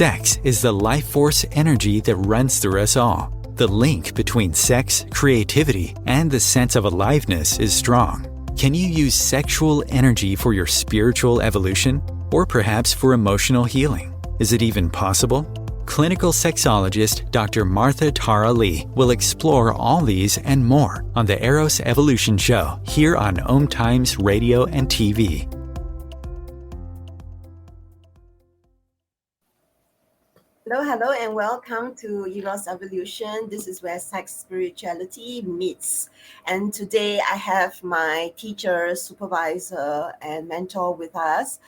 Sex is the life force energy that runs through us all. The link between sex, creativity, and the sense of aliveness is strong. Can you use sexual energy for your spiritual evolution? Or perhaps for emotional healing? Is it even possible? Clinical sexologist Dr. Martha Tara Lee will explore all these and more on the Eros Evolution Show here on OMTimes Radio and TV. Hello, and welcome to Eros Evolution. This is where sex spirituality meets. And today I have my teacher, supervisor, and mentor with us.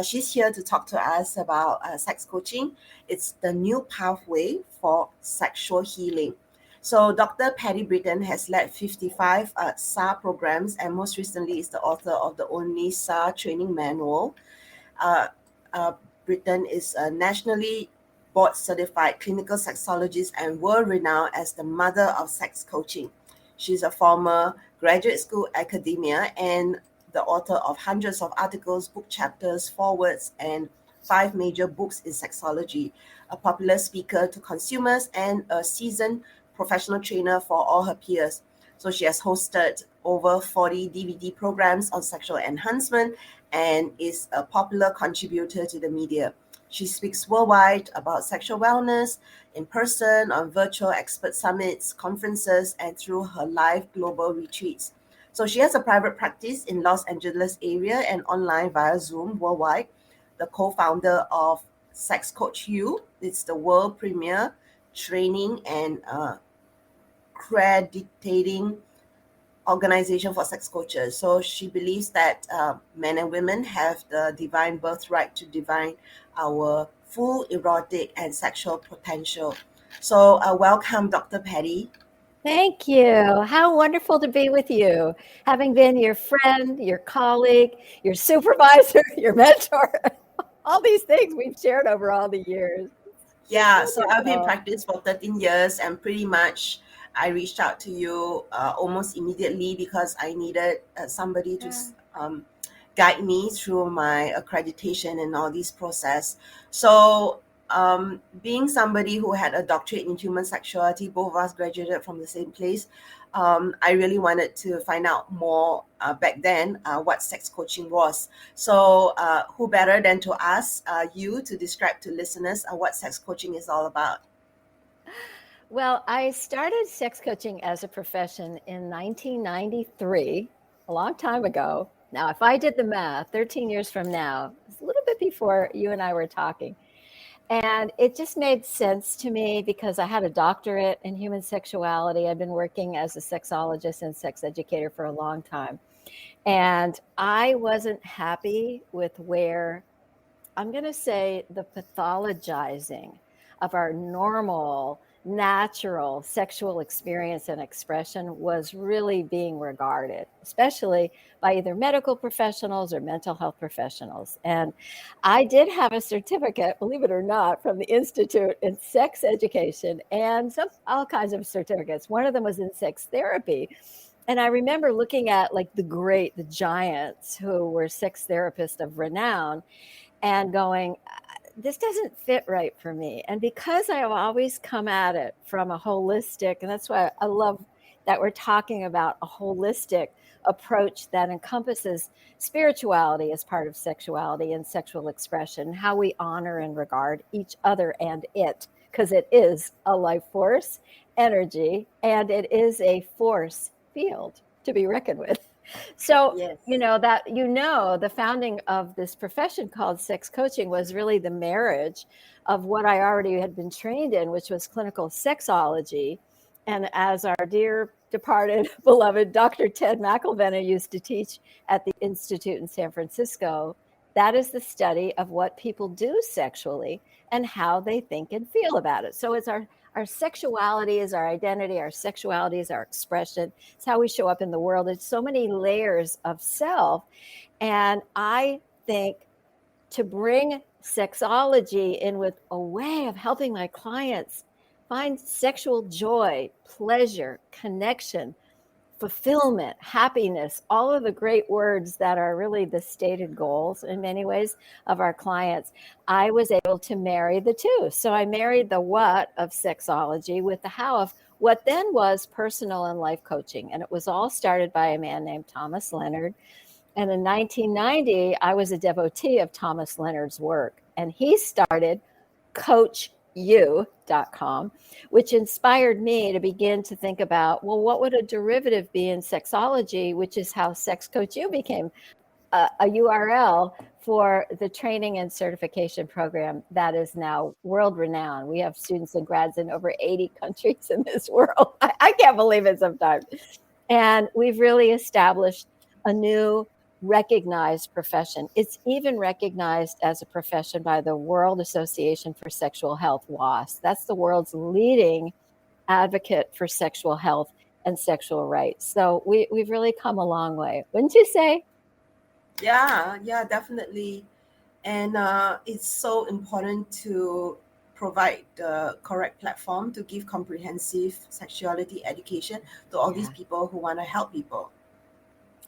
She's here to talk to us about sex coaching. It's the new pathway for sexual healing. So Dr. Patti Britton has led 55 SAR programs, and most recently is the author of the only SAR training manual. Britton is a nationally board-certified clinical sexologist and world-renowned as the mother of sex coaching. She's a former graduate school academia and the author of hundreds of articles, book chapters, forewords, and 5 major books in sexology, a popular speaker to consumers, and a seasoned professional trainer for all her peers. So she has hosted over 40 DVD programs on sexual enhancement and is a popular contributor to the media. She speaks worldwide about sexual wellness, in person, on virtual expert summits, conferences, and through her live global retreats. So she has a private practice in Los Angeles area and online via Zoom worldwide. The co-founder of Sex Coach U, it's the world premier training and accrediting organization for sex coaches. So she believes that men and women have the divine birthright to divine our full erotic and sexual potential. So welcome, Dr. Patti. Thank you. How wonderful to be with you, having been your friend, your colleague, your supervisor, your mentor, all these things we've shared over all the years. Yeah, so I've been in practice for 13 years, and pretty much I reached out to you almost immediately because I needed somebody to guide me through my accreditation and all this process. So being somebody who had a doctorate in human sexuality, both of us graduated from the same place, I really wanted to find out more back then what sex coaching was. So who better than to ask you to describe to listeners what sex coaching is all about? Well, I started sex coaching as a profession in 1993, a long time ago. Now, if I did the math, 13 years from now, it's a little bit before you and I were talking. And it just made sense to me because I had a doctorate in human sexuality. I've been working as a sexologist and sex educator for a long time. And I wasn't happy with where, I'm going to say, the pathologizing of our normal, natural sexual experience and expression was really being regarded, especially by either medical professionals or mental health professionals. And I did have a certificate, believe it or not, from the Institute in Sex Education and all kinds of certificates. One of them was in sex therapy. And I remember looking at like the giants who were sex therapists of renown and going, this doesn't fit right for me. And because I have always come at it from a holistic, and that's why I love that we're talking about a holistic approach that encompasses spirituality as part of sexuality and sexual expression, how we honor and regard each other and it, because it is a life force, energy, and it is a force field to be reckoned with. So, Yes. The founding of this profession called sex coaching was really the marriage of what I already had been trained in, which was clinical sexology. And as our dear departed beloved Dr. Ted McElvenna used to teach at the Institute in San Francisco, that is the study of what people do sexually and how they think and feel about it. So it's our sexuality is our identity, our sexuality is our expression. It's how we show up in the world. It's so many layers of self. And I think to bring sexology in with a way of helping my clients find sexual joy, pleasure, connection, fulfillment, happiness, all of the great words that are really the stated goals in many ways of our clients, I was able to marry the two. So I married the what of sexology with the how of what then was personal and life coaching. And it was all started by a man named Thomas Leonard. And in 1990, I was a devotee of Thomas Leonard's work. And he started CoachU.com, which inspired me to begin to think about, well, what would a derivative be in sexology, which is how Sex Coach U became a URL for the training and certification program that is now world renowned. We have students and grads in over 80 countries in this world. I can't believe it sometimes. And we've really established a new recognized profession. It's even recognized as a profession by the World Association for Sexual Health, WAS. That's the world's leading advocate for sexual health and sexual rights. So we've really come a long way, wouldn't you say? Yeah, definitely. And it's so important to provide the correct platform to give comprehensive sexuality education to all these people who want to help people.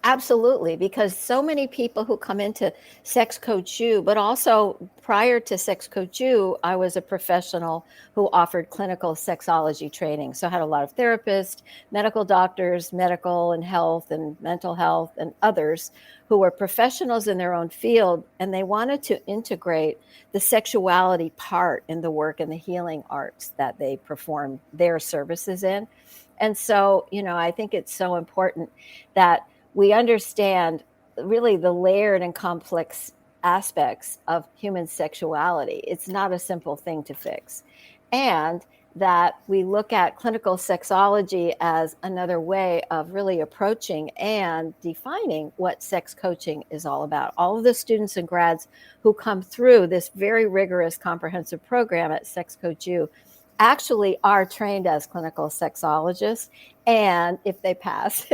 Absolutely, because so many people who come into Sex Coach U, but also prior to Sex Coach U, I was a professional who offered clinical sexology training. So I had a lot of therapists, medical doctors, medical and health and mental health, and others who were professionals in their own field, and they wanted to integrate the sexuality part in the work and the healing arts that they perform their services in. And so, I think it's so important that we understand really the layered and complex aspects of human sexuality. It's not a simple thing to fix. And that we look at clinical sexology as another way of really approaching and defining what sex coaching is all about. All of the students and grads who come through this very rigorous comprehensive program at Sex Coach U actually are trained as clinical sexologists. And if they pass,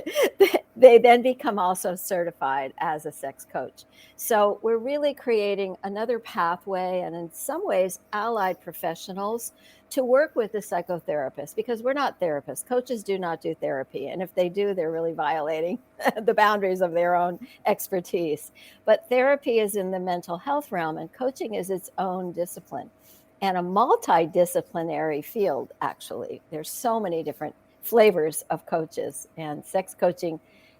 they then become also certified as a sex coach. So we're really creating another pathway and in some ways allied professionals to work with the psychotherapist, because we're not therapists. Coaches do not do therapy. And if they do, they're really violating the boundaries of their own expertise. But therapy is in the mental health realm, and coaching is its own discipline and a multidisciplinary field, actually. There's so many different flavors of coaches, and sex coaching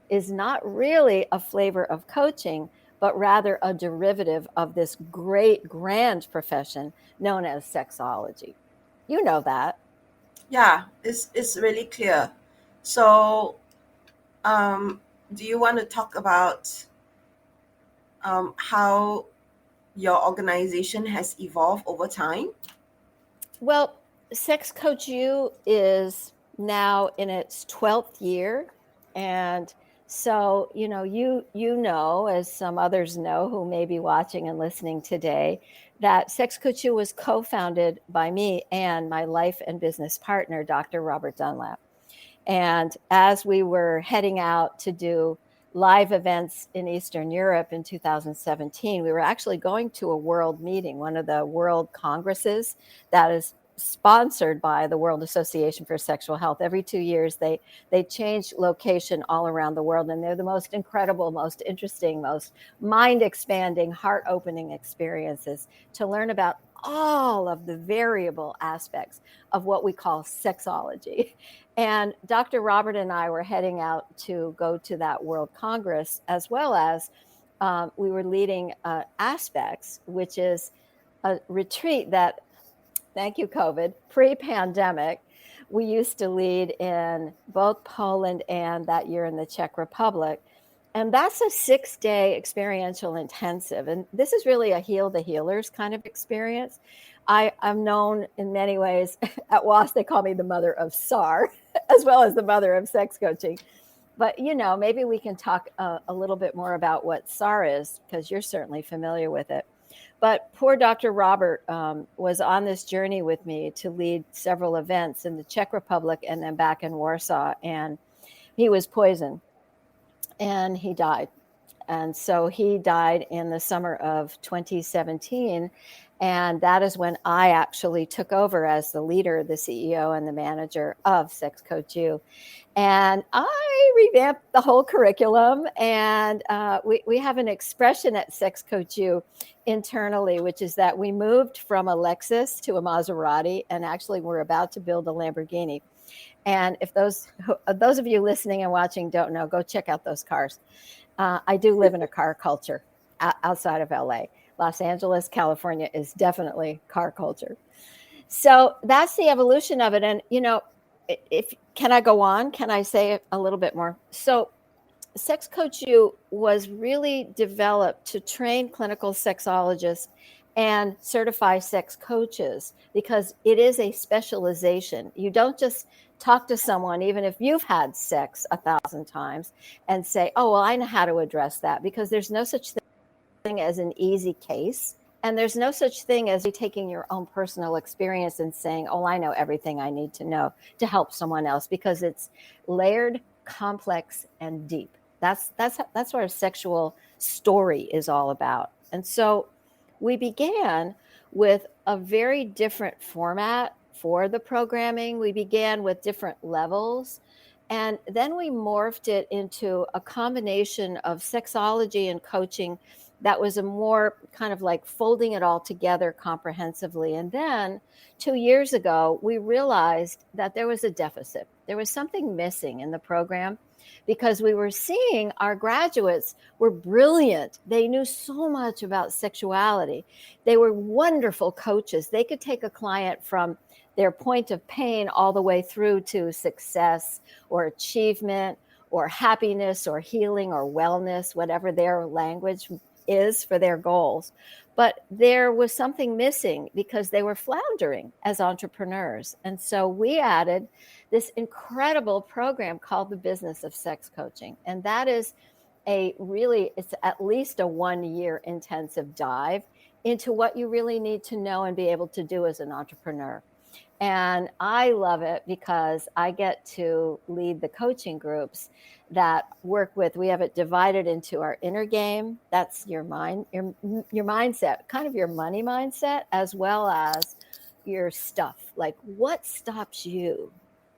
is not really a flavor of coaching, but rather a derivative of this great grand profession known as sexology. You know that. Yeah, it's really clear. So do you want to talk about how your organization has evolved over time? Well, Sex Coach U is now in its 12th year. And so, you know, as some others know who may be watching and listening today, that Sex Coach U was co-founded by me and my life and business partner, Dr. Robert Dunlap. And as we were heading out to do live events in Eastern Europe in 2017, we were actually going to a world meeting, one of the world congresses that is sponsored by the World Association for Sexual Health. Every 2 years, they change location all around the world, and they're the most incredible, most interesting, most mind-expanding, heart-opening experiences to learn about all of the variable aspects of what we call sexology. And Dr. Robert and I were heading out to go to that World Congress, as well as we were leading Aspects, which is a retreat that, thank you, COVID, pre-pandemic, we used to lead in both Poland and that year in the Czech Republic. And that's a 6-day experiential intensive. And this is really a heal the healers kind of experience. I'm known in many ways at WAS, they call me the mother of SAR, as well as the mother of sex coaching. But, maybe we can talk a little bit more about what SAR is, because you're certainly familiar with it. But poor Dr. Robert was on this journey with me to lead several events in the Czech Republic and then back in Warsaw. And he was poisoned and he died. And so he died in the summer of 2017. And that is when I actually took over as the leader, the CEO, and the manager of Sex Coach U. And I revamped the whole curriculum. And we have an expression at Sex Coach U internally, which is that we moved from a Lexus to a Maserati, and actually we're about to build a Lamborghini. And if those of you listening and watching don't know, go check out those cars. I do live in a car culture outside of LA. Los Angeles, California is definitely car culture. So that's the evolution of it. And, can I go on? Can I say a little bit more? So Sex Coach U was really developed to train clinical sexologists and certify sex coaches, because it is a specialization. You don't just talk to someone, even if you've had sex 1,000 times, and say, oh, well, I know how to address that, because there's no such thing as an easy case. And there's no such thing as you taking your own personal experience and saying, oh, I know everything I need to know to help someone else, because it's layered, complex, and deep. That's what our sexual story is all about. And so we began with a very different format for the programming. We began with different levels. And then we morphed it into a combination of sexology and coaching that was a more kind of like folding it all together comprehensively. And then 2 years ago, we realized that there was a deficit. There was something missing in the program, because we were seeing our graduates were brilliant. They knew so much about sexuality. They were wonderful coaches. They could take a client from their point of pain all the way through to success or achievement or happiness or healing or wellness, whatever their language is for their goals. But there was something missing, because they were floundering as entrepreneurs. And so we added this incredible program called the Business of Sex Coaching. And that is it's at least a 1-year intensive dive into what you really need to know and be able to do as an entrepreneur. And I love it because I get to lead the coaching groups that work with, we have it divided into our inner game. That's your mindset, kind of your money mindset, as well as your stuff. Like, what stops you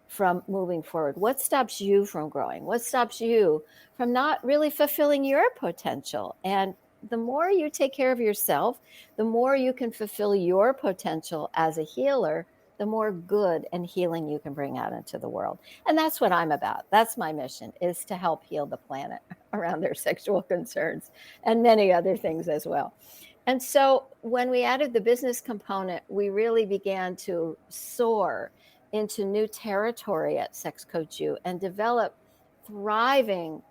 from moving forward? What stops you from growing? What stops you from not really fulfilling your potential? And the more you take care of yourself, the more you can fulfill your potential as a healer, the more good and healing you can bring out into the world. And that's what I'm about. That's my mission, is to help heal the planet around their sexual concerns and many other things as well. And so when we added the business component, we really began to soar into new territory at Sex Coach U and develop thriving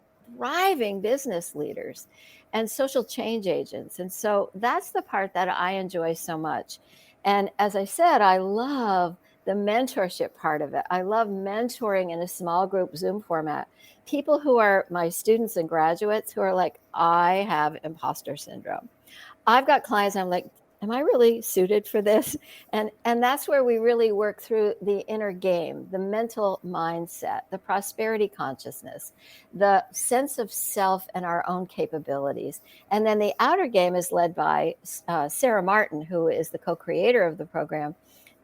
business leaders and social change agents. And so that's the part that I enjoy so much. And as I said, I love the mentorship part of it. I love mentoring in a small group Zoom format. People who are my students and graduates who are like, I have imposter syndrome. I've got clients, I'm like, am I really suited for this? And that's where we really work through the inner game, the mental mindset, the prosperity consciousness, the sense of self and our own capabilities. And then the outer game is led by Sarah Martin, who is the co-creator of the program.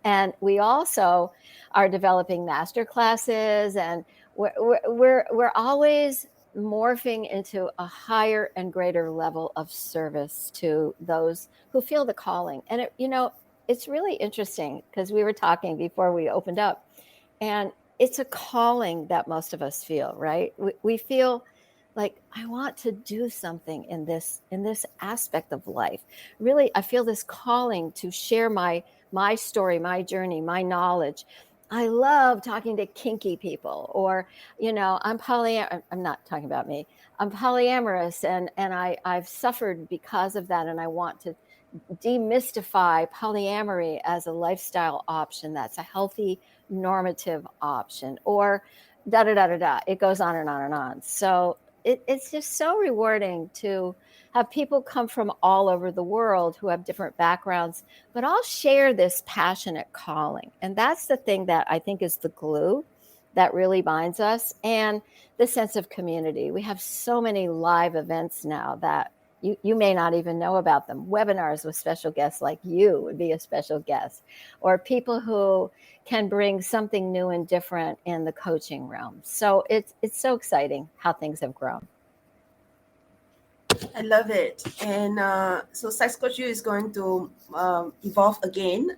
And we also are developing master classes, and we're always morphing into a higher and greater level of service to those who feel the calling. And it's really interesting, because we were talking before we opened up, and it's a calling that most of us feel, right? We feel like, I want to do something in this aspect of life. Really, I feel this calling to share my story, my journey, my knowledge. I love talking to kinky people, or, I'm not talking about me. I'm polyamorous, and I've suffered because of that. And I want to demystify polyamory as a lifestyle option. That's a healthy, normative option, or da-da-da-da-da. It goes on and on and on. So it's just so rewarding to have people come from all over the world who have different backgrounds, but all share this passionate calling. And that's the thing that I think is the glue that really binds us, and the sense of community. We have so many live events now that You may not even know about them. Webinars with special guests like you would be a special guest, or people who can bring something new and different in the coaching realm. So it's so exciting how things have grown. I love it. And so Sex Coach U is going to evolve again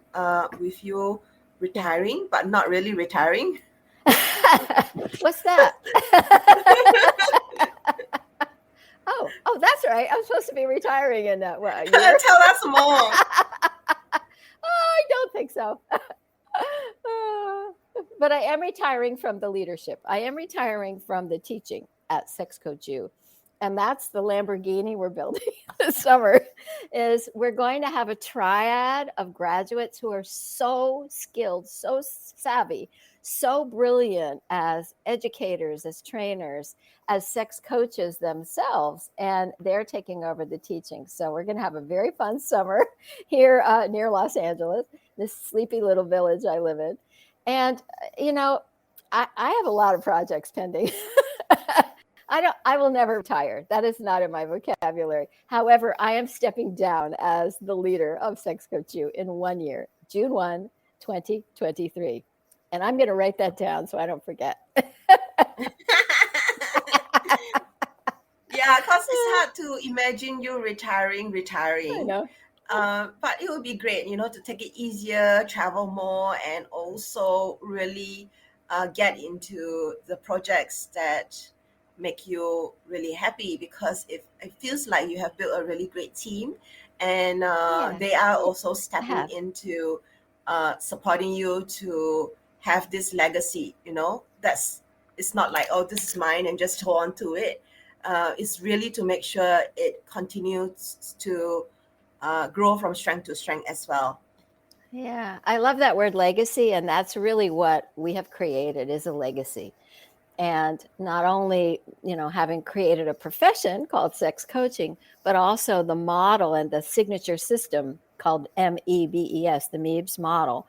with you retiring, but not really retiring. What's that? Oh, that's right. I'm supposed to be retiring in that. What, a year? Tell us more. I don't think so. But I am retiring from the leadership. I am retiring from the teaching at Sex Coach U. And that's the Lamborghini we're building this summer, is we're going to have a triad of graduates who are so skilled, so savvy, so brilliant as educators, as trainers, as sex coaches themselves, and they're taking over the teaching. So we're going to have a very fun summer here near Los Angeles, this sleepy little village I live in. And, I have a lot of projects pending. I will never retire. That is not in my vocabulary. However, I am stepping down as the leader of Sex Coach U in 1 year, June 1, 2023. And I'm going to write that down so I don't forget. Yeah, because it's hard to imagine you retiring. I know. But it would be great, to take it easier, travel more, and also really get into the projects that make you really happy, because it feels like you have built a really great team, and they are also stepping into supporting you to have this legacy. It's not like, oh, this is mine and just hold on to it. It's really to make sure it continues to grow from strength to strength as well. Yeah, I love that word legacy, and that's really what we have created, is a legacy. And not only, having created a profession called sex coaching, but also the model and the signature system called MEBES, the MEEBS model,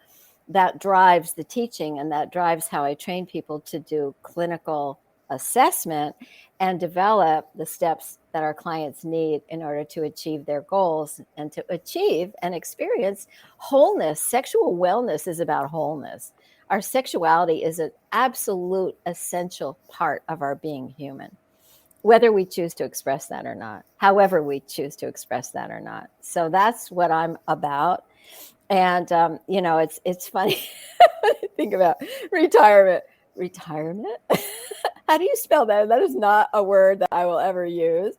that drives the teaching, and that drives how I train people to do clinical assessment and develop the steps that our clients need in order to achieve their goals and to achieve and experience wholeness. Sexual wellness is about wholeness. Our sexuality is an absolute essential part of our being human, whether we choose to express that or not, however we choose to express that or not. So that's what I'm about. And, it's funny when I think about retirement. Retirement? How do you spell that? That is not a word that I will ever use.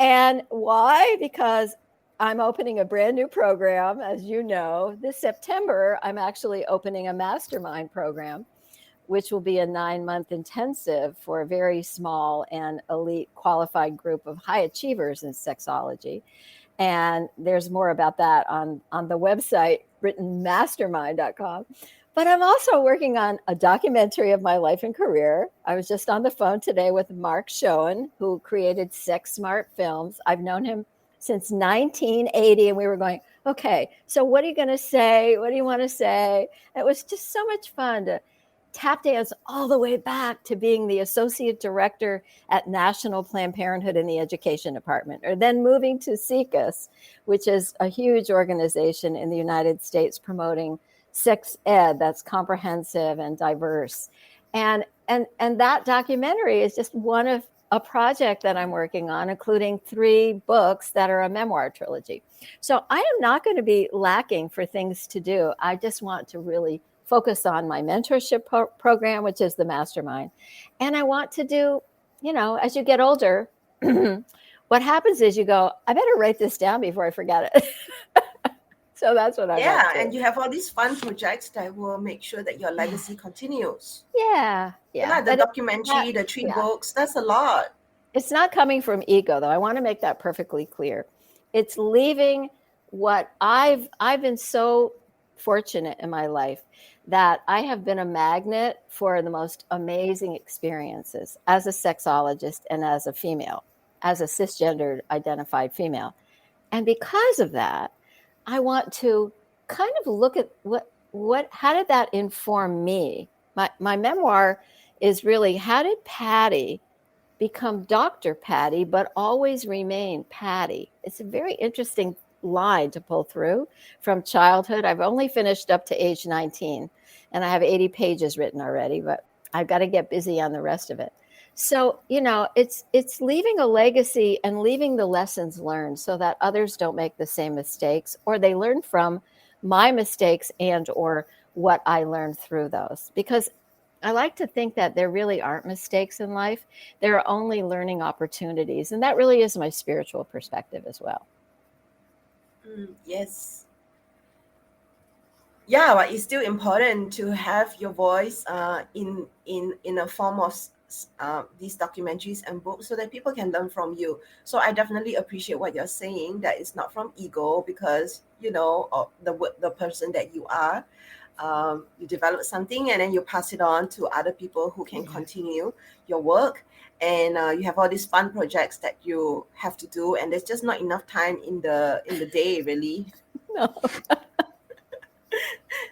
And why? Because I'm opening a brand new program, as you know. This September, I'm actually opening a Mastermind program, which will be a 9-month intensive for a very small and elite qualified group of high achievers in sexology. And there's more about that on the website, writtenmastermind.com. But I'm also working on a documentary of my life and career. I was just on the phone today with Mark Schoen, who created Sex Smart Films. I've known him since 1980, and we were going, okay, so what are you going to say? What do you want to say? It was just so much fun to tap dance all the way back to being the associate director at National Planned Parenthood in the education department, or then moving to SECUS, which is a huge organization in the United States promoting sex ed that's comprehensive and diverse. And that documentary is just one of a project that I'm working on, including 3 books that are a memoir trilogy. So I am not going to be lacking for things to do. I just want to really focus on my mentorship program, which is the Mastermind. And I want to do, as you get older, what happens is you go, I better write this down before I forget it. So that's what I want to do. And you have all these fun projects that will make sure that your legacy continues. Yeah. The documentary, the 3 books, that's a lot. It's not coming from ego, though. I want to make that perfectly clear. It's leaving what I've been so fortunate in my life that I have been a magnet for the most amazing experiences as a sexologist and as a female, as a cisgendered identified female. And because of that, I want to kind of look at how did that inform me? My memoir is really, how did Patti become Dr. Patti, but always remain Patti. It's a very interesting line to pull through from childhood. I've only finished up to age 19, and I have 80 pages written already, but I've got to get busy on the rest of it. So, it's leaving a legacy and leaving the lessons learned so that others don't make the same mistakes, or they learn from my mistakes and or what I learned through those. Because I like to think that there really aren't mistakes in life. There are only learning opportunities. And that really is my spiritual perspective as well. Yes. Yeah, but it's still important to have your voice in a form of these documentaries and books so that people can learn from you. So I definitely appreciate what you're saying, that it's not from ego, because of the person that you are. You develop something and then you pass it on to other people who can continue your work, and you have all these fun projects that you have to do, and there's just not enough time in the day, really. No.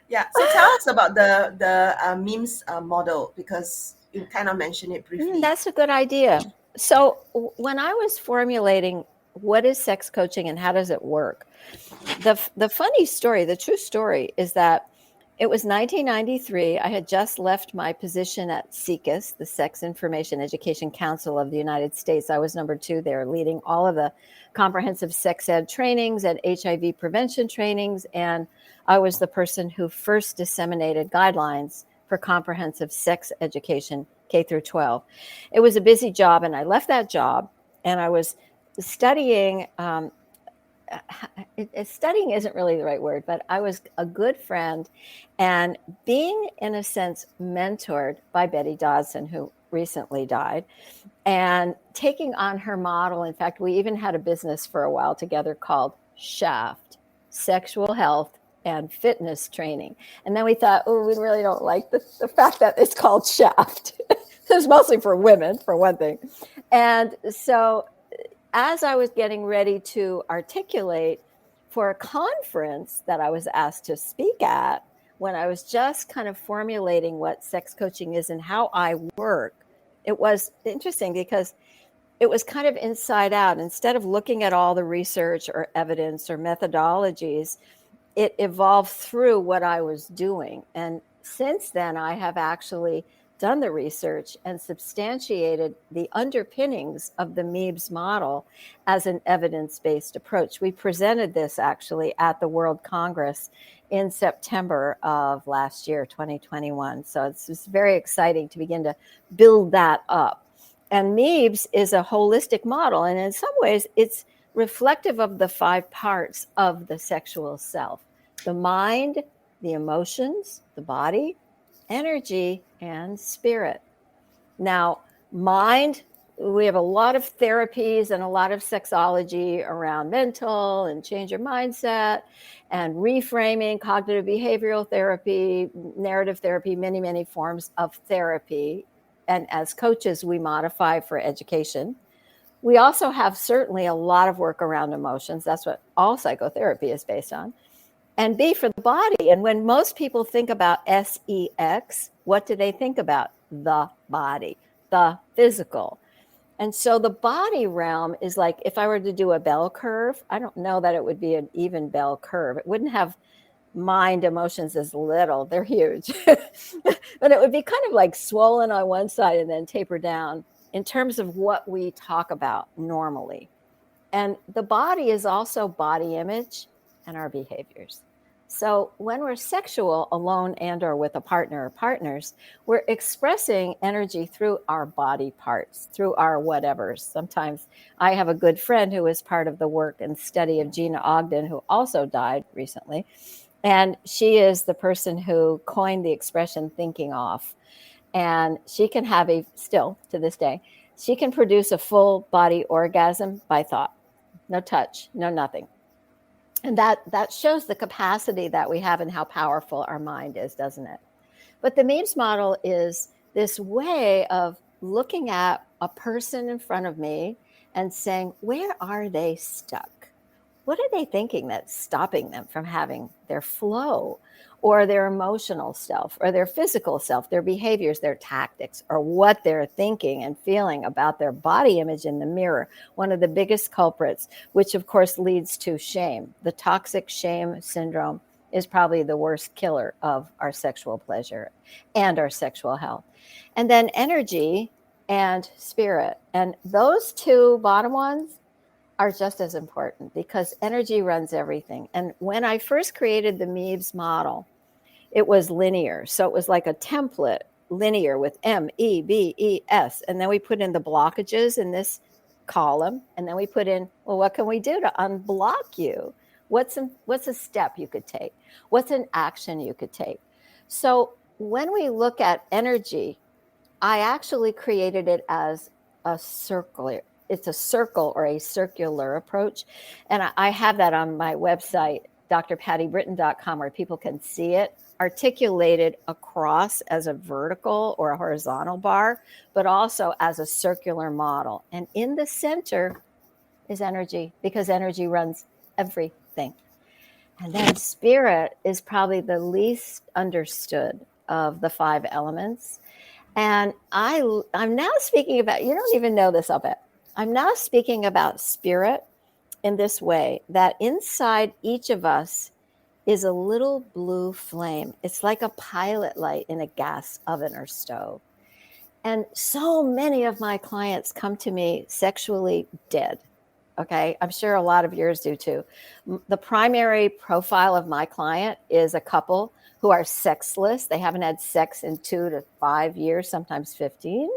Yeah, so tell us about the MEMS model, because you kind of mentioned it briefly. That's a good idea. So when I was formulating what is sex coaching and how does it work, the funny story, the true story, is that it was 1993. I had just left my position at SIECUS, the Sex Information Education Council of the United States. I was number 2 there, leading all of the comprehensive sex ed trainings and HIV prevention trainings. And I was the person who first disseminated guidelines for comprehensive sex education, K through 12. It was a busy job, and I left that job, and I was studying. Studying isn't really the right word, but I was a good friend and being, in a sense, mentored by Betty Dodson, who recently died, and taking on her model. In fact, we even had a business for a while together called Shaft, Sexual Health and Fitness Training. And then we thought, we really don't like the fact that it's called Shaft. It's mostly for women, for one thing. And so as I was getting ready to articulate for a conference that I was asked to speak at, when I was just kind of formulating what sex coaching is and how I work, it was interesting because it was kind of inside out. Instead of looking at all the research or evidence or methodologies, it evolved through what I was doing. And since then, I have actually done the research and substantiated the underpinnings of the MEBES model as an evidence-based approach. We presented this actually at the World Congress in September of last year, 2021. So it's just very exciting to begin to build that up. And MEBES is a holistic model, and in some ways it's reflective of the 5 parts of the sexual self: the mind, the emotions, the body, energy, and spirit. Now, mind, we have a lot of therapies and a lot of sexology around mental and change your mindset and reframing, cognitive behavioral therapy, narrative therapy, many, many forms of therapy. And as coaches, we modify for education. We also have certainly a lot of work around emotions. That's what all psychotherapy is based on. And B, for the body. And when most people think about SEX, what do they think about? The body, the physical. And so the body realm is like, if I were to do a bell curve, I don't know that it would be an even bell curve. It wouldn't have mind emotions as little. They're huge. But it would be kind of like swollen on one side and then taper down in terms of what we talk about normally. And the body is also body image and our behaviors. So when we're sexual, alone and or with a partner or partners, we're expressing energy through our body parts, through our whatevers. Sometimes I have a good friend who is part of the work and study of Gina Ogden, who also died recently. And she is the person who coined the expression thinking off. And she can have still to this day, she can produce a full body orgasm by thought. No touch, no nothing. And that shows the capacity that we have and how powerful our mind is, doesn't it? But the MEBES model is this way of looking at a person in front of me and saying, where are they stuck? what are they thinking that's stopping them from having their flow or their emotional self or their physical self, their behaviors, their tactics, or what they're thinking and feeling about their body image in the mirror? One of the biggest culprits, which of course leads to shame. The toxic shame syndrome is probably the worst killer of our sexual pleasure and our sexual health. And then energy and spirit. And those two bottom ones are just as important because energy runs everything. And when I first created the MEBES model, it was linear. So it was like a template, linear with MEBES. And then we put in the blockages in this column. And then we put in, well, what can we do to unblock you? What's a step you could take? What's an action you could take? So when we look at energy, I actually created it as a circle. It's a circle or a circular approach. And I have that on my website, drpattibritton.com, where people can see it articulated across as a vertical or a horizontal bar, but also as a circular model. And in the center is energy, because energy runs everything. And then spirit is probably the least understood of the 5 elements. And I'm now speaking about, you don't even know this, I'll bet. I'm now speaking about spirit in this way, that inside each of us is a little blue flame. It's like a pilot light in a gas oven or stove. And so many of my clients come to me sexually dead. Okay, I'm sure a lot of yours do too. The primary profile of my client is a couple who are sexless. They haven't had sex in 2 to 5 years, sometimes 15.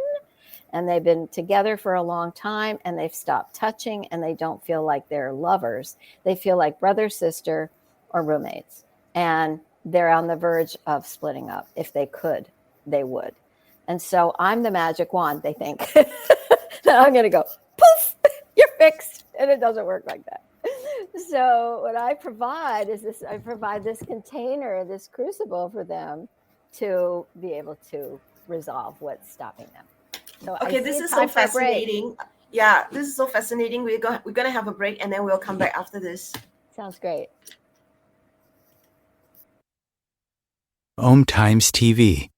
And they've been together for a long time and they've stopped touching and they don't feel like they're lovers. They feel like brother, sister, or roommates. And they're on the verge of splitting up. If they could, they would. And so I'm the magic wand, they think. That I'm going to go, poof, you're fixed. And it doesn't work like that. So what I provide is this, I provide this container, this crucible for them to be able to resolve what's stopping them. So okay, this is so fascinating. Yeah, this is so fascinating. We're going to have a break and then we'll come back after this. Sounds great. OMTimes TV.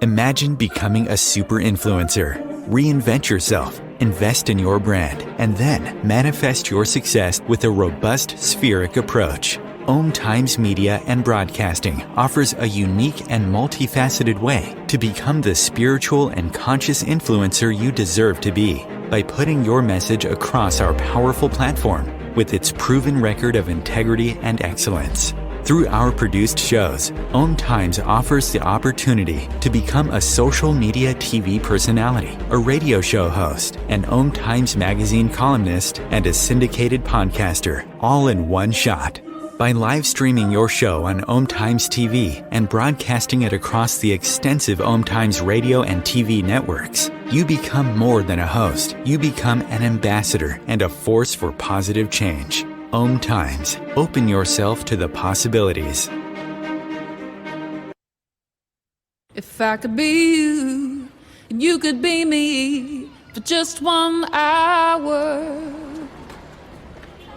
Imagine becoming a super influencer. Reinvent yourself, invest in your brand, and then manifest your success with a robust spheric approach. OMTimes Media and Broadcasting offers a unique and multifaceted way to become the spiritual and conscious influencer you deserve to be by putting your message across our powerful platform with its proven record of integrity and excellence. Through our produced shows, OMTimes offers the opportunity to become a social media TV personality, a radio show host, an OMTimes magazine columnist, and a syndicated podcaster, all in one shot. By live streaming your show on OMTimes TV and broadcasting it across the extensive OMTimes radio and TV networks, you become more than a host. You become an ambassador and a force for positive change. OMTimes. Open yourself to the possibilities. If I could be you, and you could be me for just 1 hour.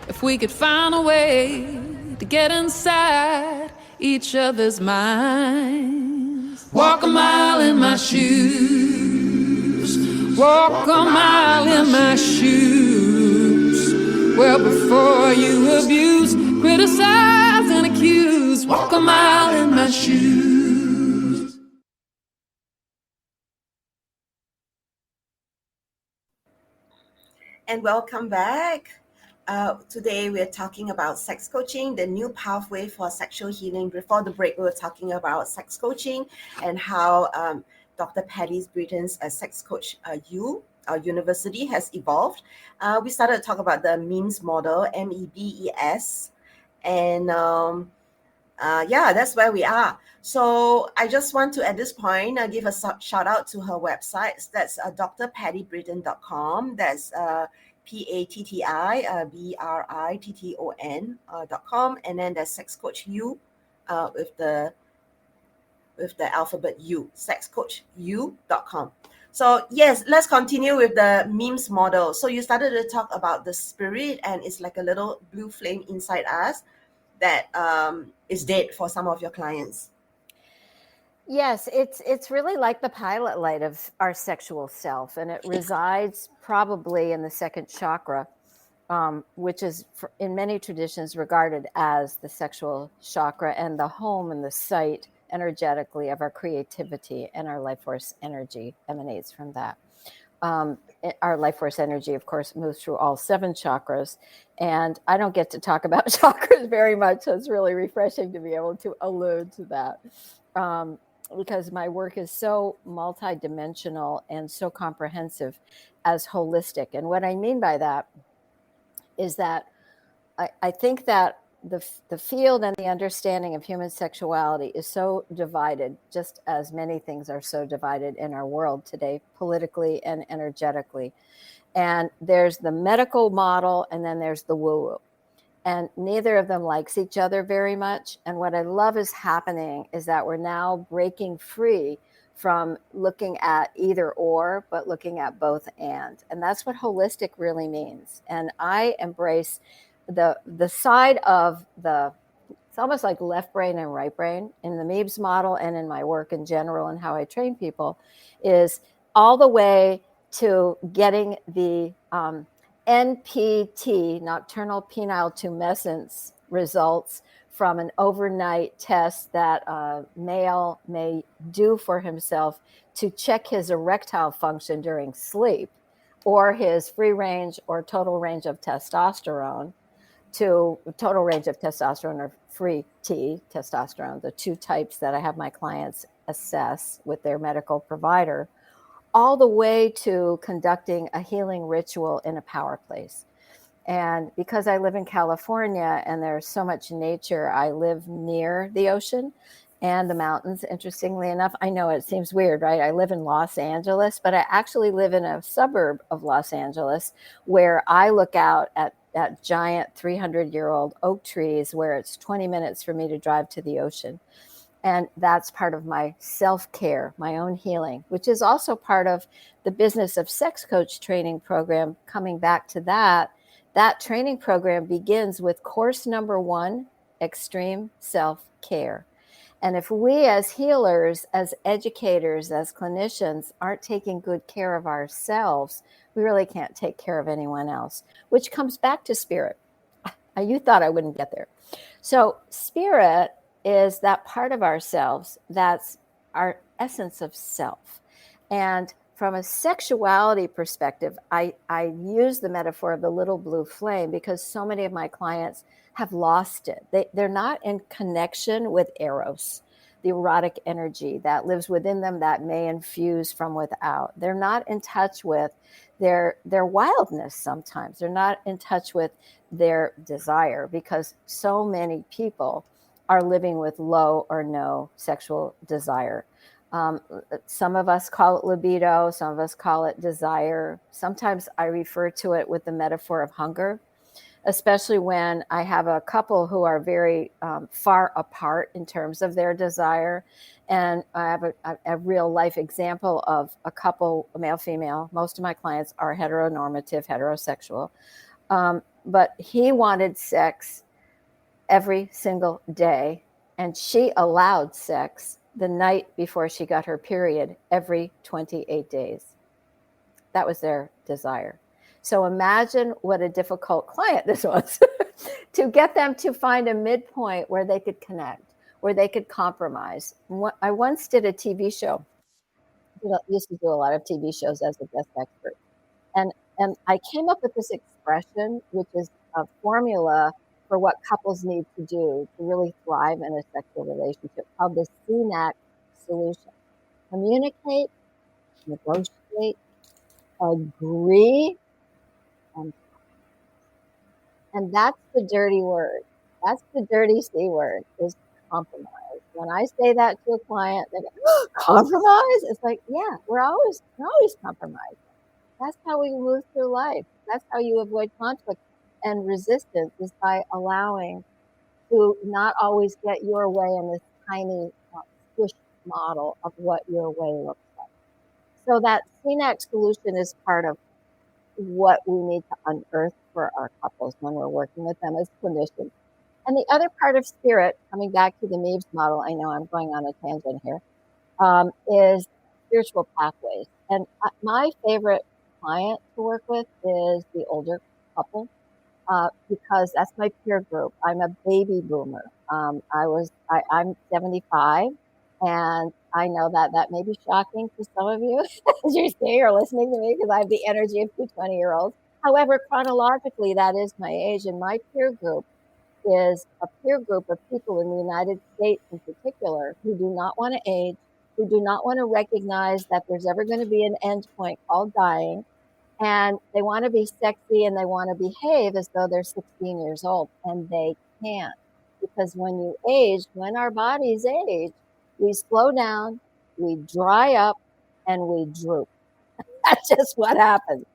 If we could find a way to get inside each other's minds. Walk a mile in my shoes. Walk a mile in my shoes. Well, before you abuse, criticize, and accuse, walk a mile in my shoes. And welcome back. Today we're talking about sex coaching, the new pathway for sexual healing. Before the break, we were talking about sex coaching and how Dr. Patti Britton's sex coach university has evolved. We started to talk about the MEBES model, MEBES, and that's where we are. So I just want to, at this point, give a shout out to her website. That's drpattibritton.com. That's PattiBritton.com, and then there's Sex Coach U with the alphabet U, sexcoachu.com. So yes, let's continue with the MEMS model. So you started to talk about the spirit, and it's like a little blue flame inside us that is dead for some of your clients. Yes, it's really like the pilot light of our sexual self, and it resides probably in the second chakra, which is in many traditions regarded as the sexual chakra and the home and the site energetically of our creativity, and our life force energy emanates from that. Our life force energy, of course, moves through all 7 chakras, and I don't get to talk about chakras very much, so it's really refreshing to be able to allude to that. Because my work is so multidimensional and so comprehensive as holistic. And what I mean by that is that I think that the field and the understanding of human sexuality is so divided, just as many things are so divided in our world today, politically and energetically. And there's the medical model, and then there's the woo-woo. And neither of them likes each other very much. And what I love is happening is that we're now breaking free from looking at either or, but looking at both and. And that's what holistic really means. And I embrace the side of it's almost like left brain and right brain in the MEBES model, and in my work in general and how I train people, is all the way to getting the NPT, nocturnal penile tumescence, results from an overnight test that a male may do for himself to check his erectile function during sleep, or his free range or total range of testosterone, to total range of testosterone or free T testosterone, the 2 types that I have my clients assess with their medical provider, all the way to conducting a healing ritual in a power place. And because I live in California and there's so much nature, I live near the ocean and the mountains. Interestingly enough, I know it seems weird, right? I live in Los Angeles, but I actually live in a suburb of Los Angeles where I look out at giant 300-year-old oak trees, where it's 20 minutes for me to drive to the ocean. And that's part of my self-care, my own healing, which is also part of the business of sex coach training program. Coming back to that training program begins with course number 1, extreme self-care. And if we as healers, as educators, as clinicians aren't taking good care of ourselves, we really can't take care of anyone else, which comes back to spirit. You thought I wouldn't get there. So spirit is that part of ourselves that's our essence of self. And from a sexuality perspective, I use the metaphor of the little blue flame because so many of my clients have lost it. They're not in connection with Eros, the erotic energy that lives within them that may infuse from without. They're not in touch with their wildness sometimes. They're not in touch with their desire, because so many people are living with low or no sexual desire. Some of us call it libido, some of us call it desire. Sometimes I refer to it with the metaphor of hunger, especially when I have a couple who are very far apart in terms of their desire. And I have a real life example of a couple, male, female. Most of my clients are heteronormative, heterosexual. But he wanted sex every single day, and she allowed sex the night before she got her period every 28 days. That was their desire. So imagine what a difficult client this was to get them to find a midpoint where they could connect, where they could compromise. I once did a TV show. Used to do a lot of TV shows as a guest expert. And I came up with this expression, which is a formula for what couples need to do to really thrive in a sexual relationship, called the CNAC solution. Communicate, negotiate, agree, and that's the dirty word. That's the dirty C word, is compromise. When I say that to a client, they go, oh, compromise? It's like, yeah, we're always compromising. That's how we move through life. That's how you avoid conflict and resistance, is by allowing to not always get your way in this tiny squish model of what your way looks like. So that CNAC solution is part of what we need to unearth for our couples when we're working with them as clinicians. And the other part of spirit, coming back to the MEBES model, I know I'm going on a tangent here, is spiritual pathways. And my favorite client to work with is the older couple, because that's my peer group. I'm a baby boomer. I'm 75, and I know that may be shocking to some of you as you're staying or listening to me, because I have the energy of two 20-year-olds. However, chronologically, that is my age, and my peer group is a peer group of people in the United States in particular who do not want to age, who do not want to recognize that there's ever going to be an end point called dying, and they want to be sexy and they want to behave as though they're 16 years old, and they can't. Because when you age, when our bodies age, we slow down, we dry up, and we droop. That's just what happens.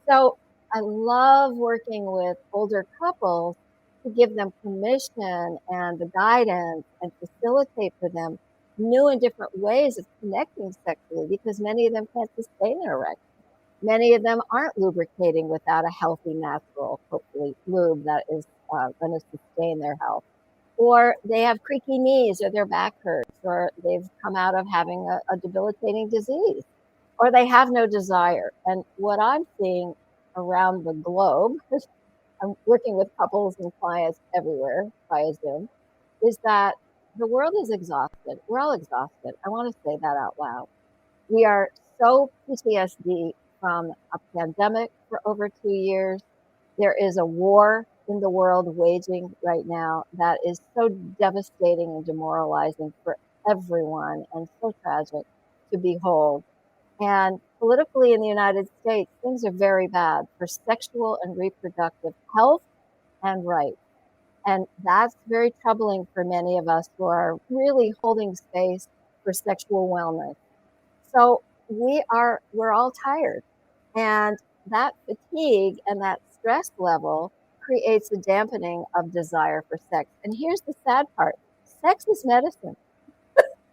So I love working with older couples to give them permission and the guidance and facilitate for them new and different ways of connecting sexually, because many of them can't sustain an erection. Many of them aren't lubricating without a healthy, natural, hopefully, lube that is going to sustain their health. Or they have creaky knees, or their back hurts, or they've come out of having a debilitating disease, or they have no desire. And what I'm seeing around the globe, I'm working with couples and clients everywhere via Zoom, is that the world is exhausted. We're all exhausted. I want to say that out loud. We are so PTSD from a pandemic for over 2 years. There is a war in the world waging right now that is so devastating and demoralizing for everyone, and so tragic to behold. And politically in the United States, things are very bad for sexual and reproductive health and rights. And that's very troubling for many of us who are really holding space for sexual wellness. So we're all tired, and that fatigue and that stress level creates a dampening of desire for sex. And here's the sad part: sex is medicine.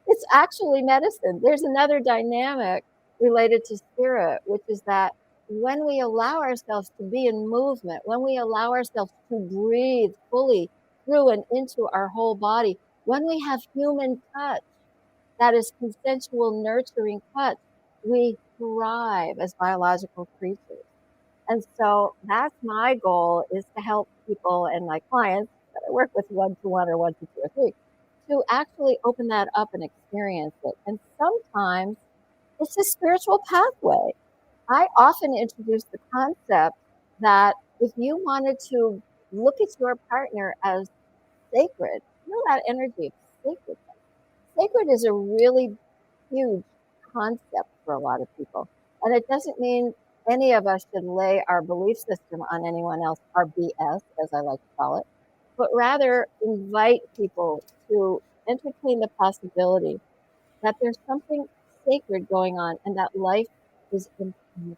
It's actually medicine. There's another dynamic related to spirit, which is that when we allow ourselves to be in movement, when we allow ourselves to breathe fully through and into our whole body, when we have human touch, that is consensual, nurturing touch, we thrive as biological creatures. And so that's my goal, is to help people and my clients that I work with 1-to-1 or 1-to-2 or 3, to actually open that up and experience it. And sometimes it's a spiritual pathway. I often introduce the concept that if you wanted to look at your partner as sacred, that energy of sacred. Sacred is a really huge concept for a lot of people. And it doesn't mean any of us should lay our belief system on anyone else, our BS, as I like to call it, but rather invite people to entertain the possibility that there's something sacred going on and that life is infinite.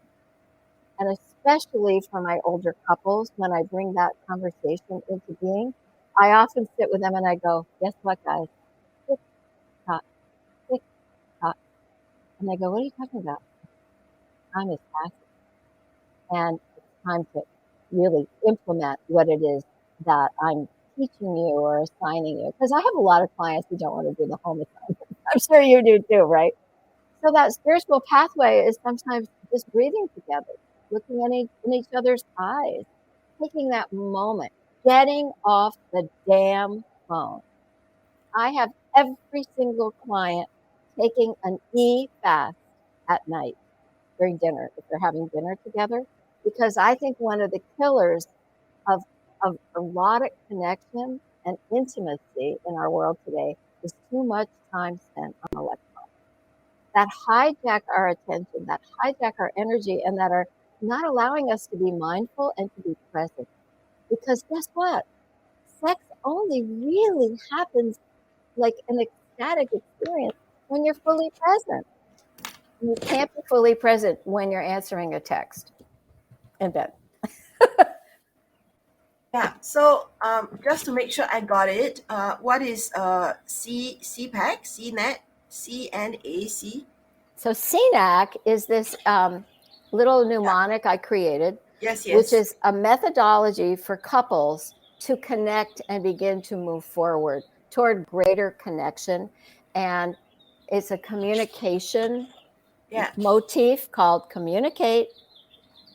And especially for my older couples, when I bring that conversation into being, I often sit with them and I go, guess what, guys? Tick, tock, tick, tock. And they go, what are you talking about? Time is passing. And it's time to really implement what it is that I'm teaching you or assigning you. Because I have a lot of clients who don't want to do the home assignment. I'm sure you do too, right? So that spiritual pathway is sometimes just breathing together, looking in each other's eyes, taking that moment, getting off the damn phone. I have every single client taking an e-fast at night during dinner, if they're having dinner together, because I think one of the killers of erotic connection and intimacy in our world today is too much time spent on electronics that hijack our attention, that hijack our energy, and that are not allowing us to be mindful and to be present. Because guess what? Sex only really happens like an ecstatic experience when you're fully present. You can't be fully present when you're answering a text in bed. Yeah. So just to make sure I got it, what is CPAC, CNAC, CNAC? So CNAC is this little mnemonic I created, which is a methodology for couples to connect and begin to move forward toward greater connection. And it's a communication motif called communicate,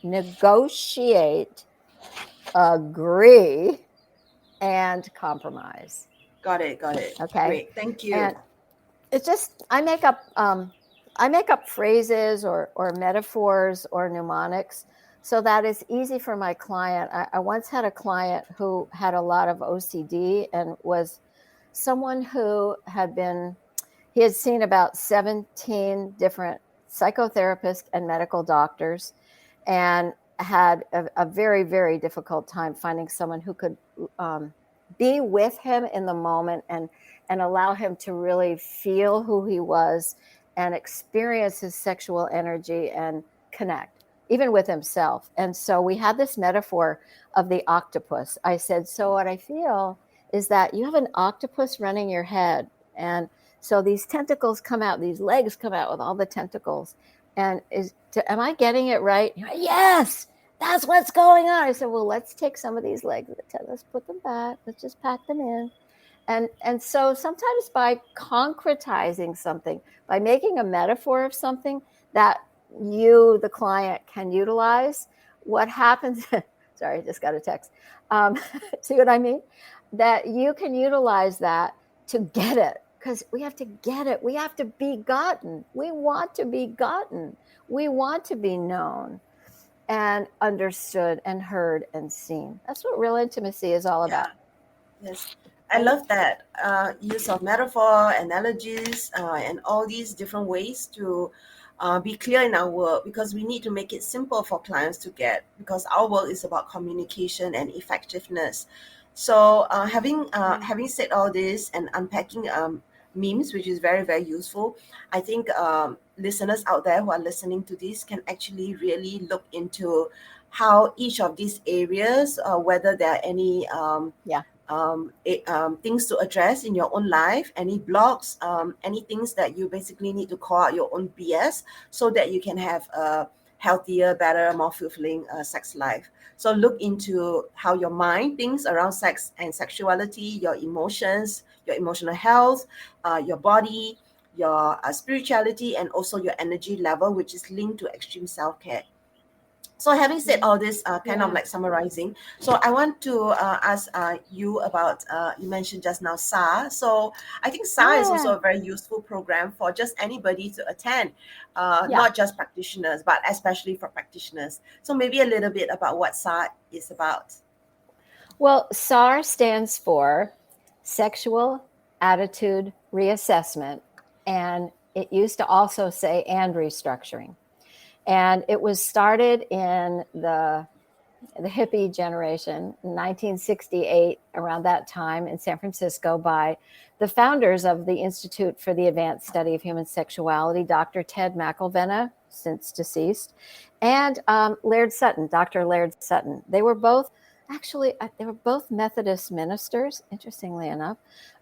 negotiate, agree, and compromise. Got it. Okay. Great. Thank you. And it's just, I make up phrases or metaphors or mnemonics so that it's easy for my client. I once had a client who had a lot of OCD and was someone who he had seen about 17 different psychotherapists and medical doctors, and had a very, very difficult time finding someone who could be with him in the moment and allow him to really feel who he was and experience his sexual energy and connect, even with himself. And so we had this metaphor of the octopus. I said, so what I feel is that you have an octopus running your head. And so these tentacles come out, these legs come out with all the tentacles. And am I getting it right? You're like, yes, that's what's going on. I said, well, let's take some of these legs. Let's put them back. Let's just pack them in. And so sometimes by concretizing something, by making a metaphor of something that you, the client, can utilize, what happens, sorry, I just got a text. See what I mean? That you can utilize that to get it, because we have to get it. We have to be gotten. We want to be gotten. We want to be known and understood and heard and seen. That's what real intimacy is all about. Yes. I love that use of metaphor, analogies, and all these different ways to be clear in our work, because we need to make it simple for clients to get, because our work is about communication and effectiveness. So having said all this and unpacking memes, which is very, very useful, I think listeners out there who are listening to this can actually really look into how each of these areas, whether there are any things to address in your own life, any blocks, any things that you basically need to call out your own BS, so that you can have a healthier, better, more fulfilling sex life. So look into how your mind thinks around sex and sexuality, your emotions, your emotional health, your body, your spirituality, and also your energy level, which is linked to extreme self-care. So having said all this, kind of like summarizing, so I want to ask you about, you mentioned just now SAR. So I think SAR is also a very useful program for just anybody to attend, not just practitioners, but especially for practitioners. So maybe a little bit about what SAR is about. Well, SAR stands for Sexual Attitude Reassessment, and it used to also say and restructuring. And it was started in the hippie generation, 1968, around that time in San Francisco, by the founders of the Institute for the Advanced Study of Human Sexuality, Dr. Ted McElvenna, since deceased, and Laird Sutton, Dr. Laird Sutton. They were both Methodist ministers, interestingly enough.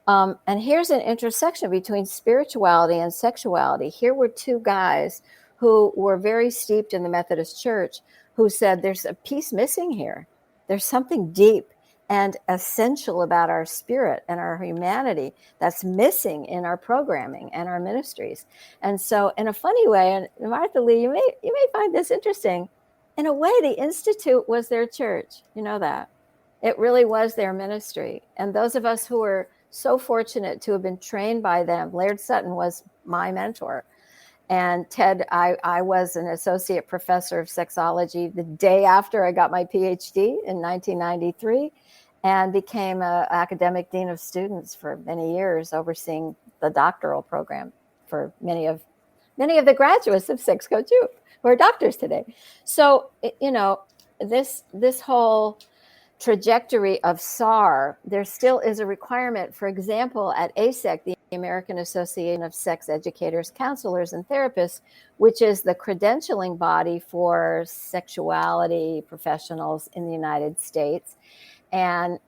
And here's an intersection between spirituality and sexuality. Here were two guys who were very steeped in the Methodist Church, who said there's a piece missing here. There's something deep and essential about our spirit and our humanity that's missing in our programming and our ministries. And so in a funny way, and Martha Lee, you may find this interesting, in a way, the Institute was their church. You know that. It really was their ministry. And those of us who were so fortunate to have been trained by them, Laird Sutton was my mentor. And Ted, I was an associate professor of sexology the day after I got my PhD in 1993, and became an academic dean of students for many years, overseeing the doctoral program for many of the graduates of Sex Coach U, who are doctors today. So, this whole trajectory of SAR, there still is a requirement. For example, at ASEC, the American Association of Sex Educators, Counselors, and Therapists, which is the credentialing body for sexuality professionals in the United States. And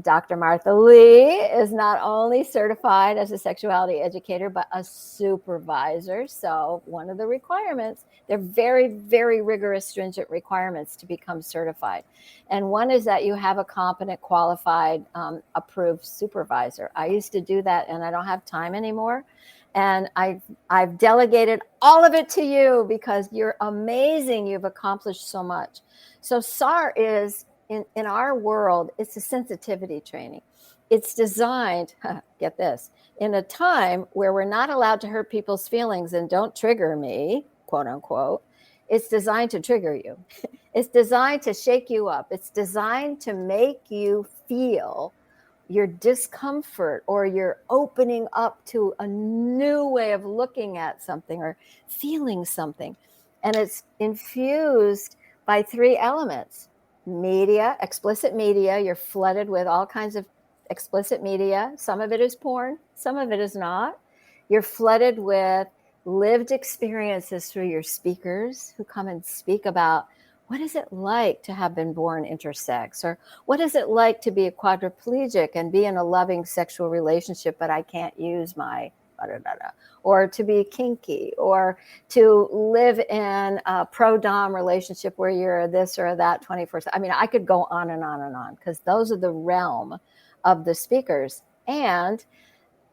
Dr. Martha Lee is not only certified as a sexuality educator, but a supervisor. So one of the requirements, they're very, very rigorous, stringent requirements to become certified. And one is that you have a competent, qualified, approved supervisor. I used to do that, and I don't have time anymore. And I've delegated all of it to you because you're amazing. You've accomplished so much. So SAR is, in our world, it's a sensitivity training. It's designed, get this, in a time where we're not allowed to hurt people's feelings and don't trigger me, quote unquote. It's designed to trigger you. It's designed to shake you up. It's designed to make you feel your discomfort, or you're opening up to a new way of looking at something or feeling something. And it's infused by 3 elements. Media, explicit media. You're flooded with all kinds of explicit media. Some of it is porn, some of it is not. You're flooded with lived experiences through your speakers who come and speak about what is it like to have been born intersex, or what is it like to be a quadriplegic and be in a loving sexual relationship, but I can't use my or to be kinky, or to live in a pro-dom relationship where you're this or that 24/7. I mean, I could go on and on and on, because those are the realm of the speakers and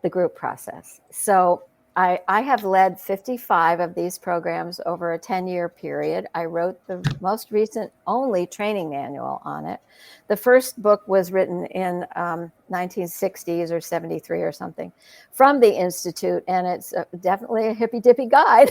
the group process. So I have led 55 of these programs over a 10-year period. I wrote the most recent only training manual on it. The first book was written in 1960s or 73 or something from the Institute, and it's definitely a hippy-dippy guide.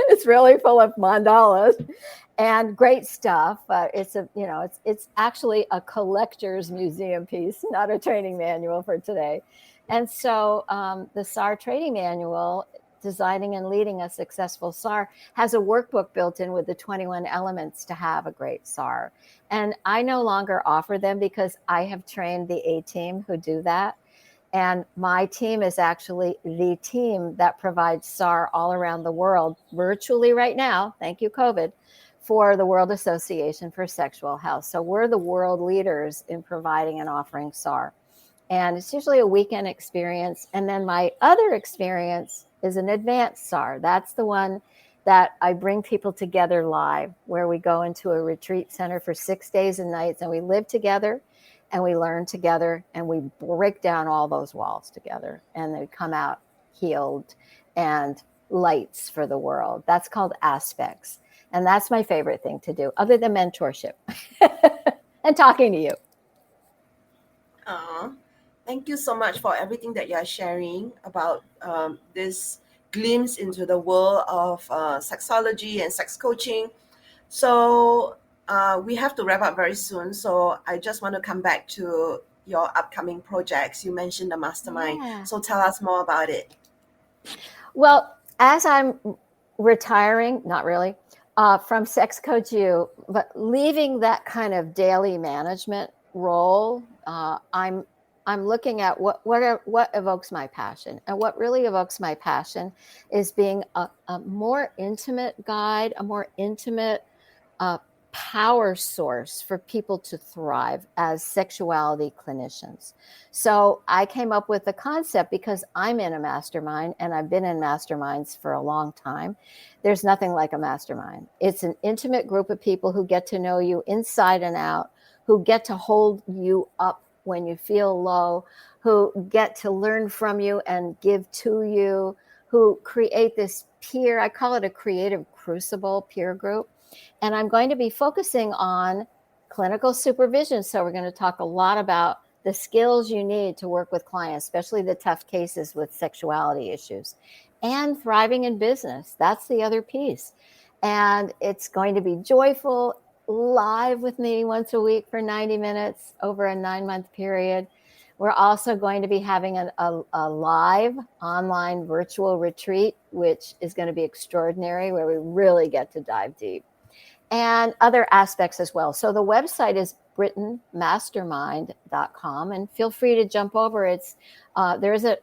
It's really full of mandalas and great stuff. It's actually a collector's museum piece, not a training manual for today. And so the SAR training manual, Designing and Leading a Successful SAR, has a workbook built in with the 21 elements to have a great SAR. And I no longer offer them because I have trained the A team who do that. And my team is actually the team that provides SAR all around the world, virtually right now, thank you, COVID, for the World Association for Sexual Health. So we're the world leaders in providing and offering SAR. And it's usually a weekend experience. And then my other experience is an advanced SAR. That's the one that I bring people together live, where we go into a retreat center for 6 days and nights, and we live together and we learn together and we break down all those walls together, and they come out healed and lights for the world. That's called Aspects. And that's my favorite thing to do, other than mentorship and talking to you. Thank you so much for everything that you are sharing about this glimpse into the world of sexology and sex coaching. So we have to wrap up very soon. So I just want to come back to your upcoming projects. You mentioned the Mastermind. Yeah. So tell us more about it. Well, as I'm retiring, not really, from Sex Coach U, but leaving that kind of daily management role, I'm looking at what evokes my passion. And what really evokes my passion is being a more intimate guide, a more intimate power source for people to thrive as sexuality clinicians. So I came up with the concept because I'm in a mastermind, and I've been in masterminds for a long time. There's nothing like a mastermind. It's an intimate group of people who get to know you inside and out, who get to hold you up when you feel low, who get to learn from you and give to you, who create this peer, I call it a creative crucible peer group. And I'm going to be focusing on clinical supervision. So we're going to talk a lot about the skills you need to work with clients, especially the tough cases with sexuality issues, and thriving in business. That's the other piece. And it's going to be joyful, live with me once a week for 90 minutes over a 9-month period. We're also going to be having a live online virtual retreat, which is going to be extraordinary, where we really get to dive deep, and other aspects as well. So the website is BrittonMastermind.com, and feel free to jump over. There's a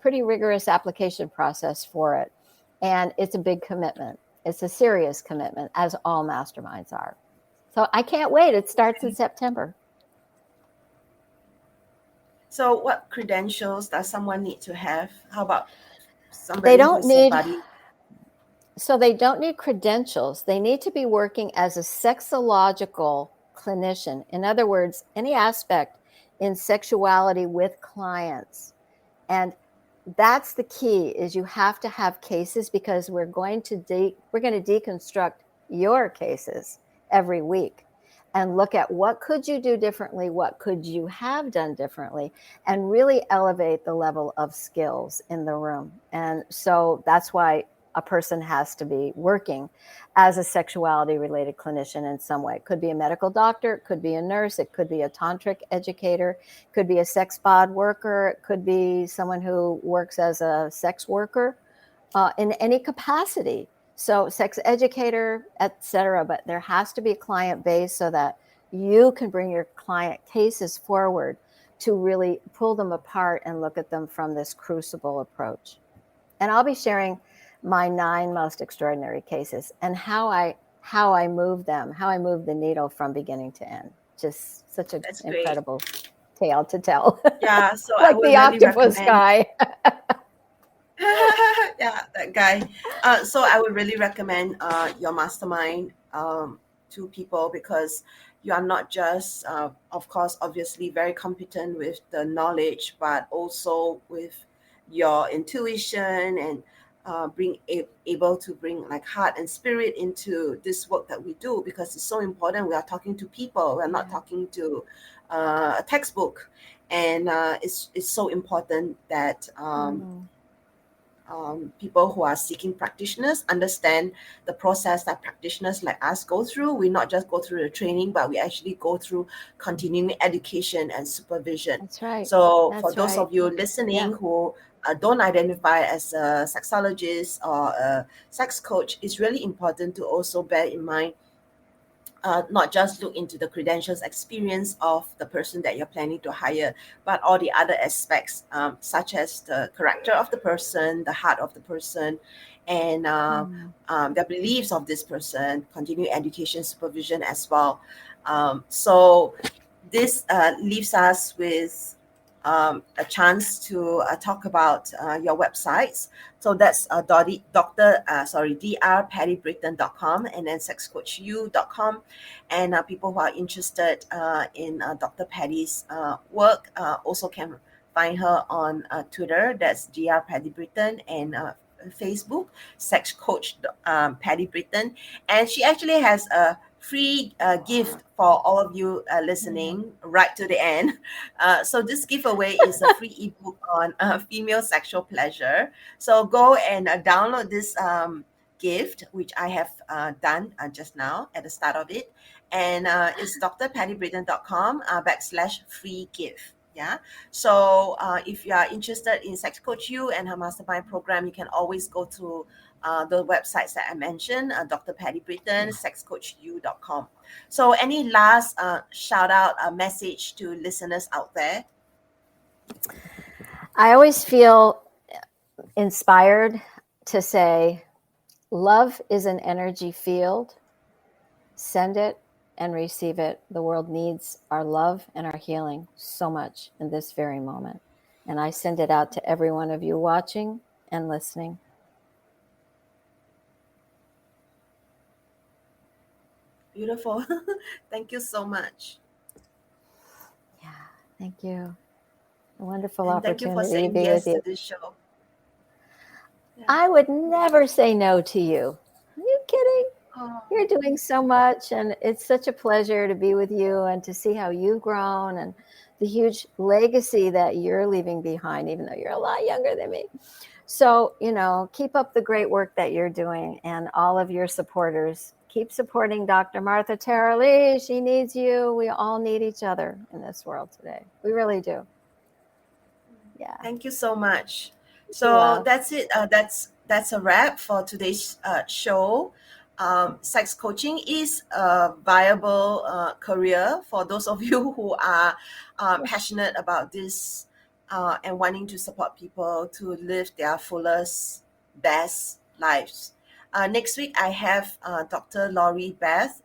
pretty rigorous application process for it, and it's a big commitment. It's a serious commitment, as all masterminds are. So I can't wait. It starts in September. So what credentials does someone need to have? How about They somebody don't who's a need, buddy? so they don't need credentials. They need to be working as a sexological clinician. In other words, any aspect in sexuality with clients. And that's the key, is you have to have cases, because we're going to deconstruct your cases every week and look at what could you do differently, what could you have done differently, and really elevate the level of skills in the room. And so that's why a person has to be working as a sexuality related clinician in some way. It could be a medical doctor, it could be a nurse, it could be a tantric educator, it could be a sex bod worker, it could be someone who works as a sex worker in any capacity. So sex educator, etc. But there has to be a client base so that you can bring your client cases forward to really pull them apart and look at them from this crucible approach. And I'll be sharing my 9 most extraordinary cases and how I move them, how I move the needle from beginning to end. Just such an That's great. incredible tale to tell. Yeah, so I Like would the really octopus recommend. guy. Yeah, that guy. So I would really recommend your mastermind to people, because you are not just, of course, obviously very competent with the knowledge, but also with your intuition and able to bring like heart and spirit into this work that we do, because it's so important. We are talking to people. We're not talking to a textbook, and it's so important that. People who are seeking practitioners understand the process that practitioners like us go through. We not just go through the training, but we actually go through continuing education and supervision. That's right. So That's for those right. of you listening who don't identify as a sexologist or a sex coach, it's really important to also bear in mind, not just look into the credentials, experience of the person that you're planning to hire, but all the other aspects, such as the character of the person, the heart of the person, and the beliefs of this person, continuing education, supervision as well. So this leaves us with a chance to talk about your websites. So that's drpattybritton.com and then sexcoachu.com. And people who are interested in Dr. Patty's work also can find her on Twitter. That's drpattybritton, and Facebook, Sex Coach Patti Britton. And she actually has a free gift for all of you listening right to the end. So this giveaway is a free ebook on female sexual pleasure. So go and download this gift, which I have done just now at the start of it. And it's drpattybritton.com /free gift. Yeah. So if you are interested in Sex Coach U and her mastermind program, you can always go to the websites that I mentioned, Dr. Patti Britton, sexcoachu.com. So any last shout out message to listeners out there? I always feel inspired to say, love is an energy field. Send it and receive it. The world needs our love and our healing so much in this very moment. And I send it out to every one of you watching and listening. Beautiful. Thank you so much. Yeah, thank you. A wonderful And thank you for opportunity to saying be yes with you. to this show. Yeah. I would never say no to you. Are you kidding? Oh. You're doing so much, and it's such a pleasure to be with you and to see how you've grown and the huge legacy that you're leaving behind, even though you're a lot younger than me. So, keep up the great work that you're doing, and all of your supporters. Keep supporting Dr. Martha Tara Lee. She needs you. We all need each other in this world today. We really do. Yeah. Thank you so much. So that's it. That's a wrap for today's show. Sex coaching is a viable career for those of you who are passionate about this and wanting to support people to live their fullest, best lives. Next week, I have Dr. Laurie Beth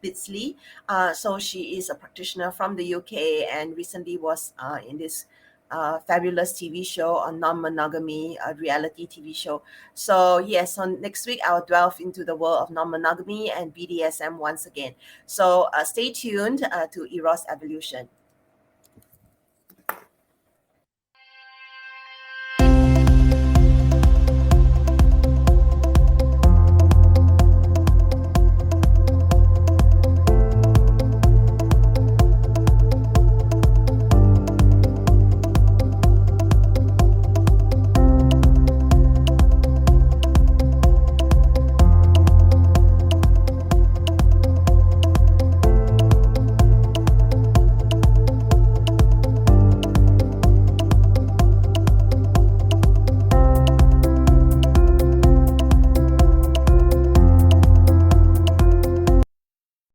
Bitsley. So she is a practitioner from the UK and recently was in this fabulous TV show on non-monogamy, a reality TV show. So yes, on next week I'll delve into the world of non-monogamy and BDSM once again. So stay tuned to Eros Evolution.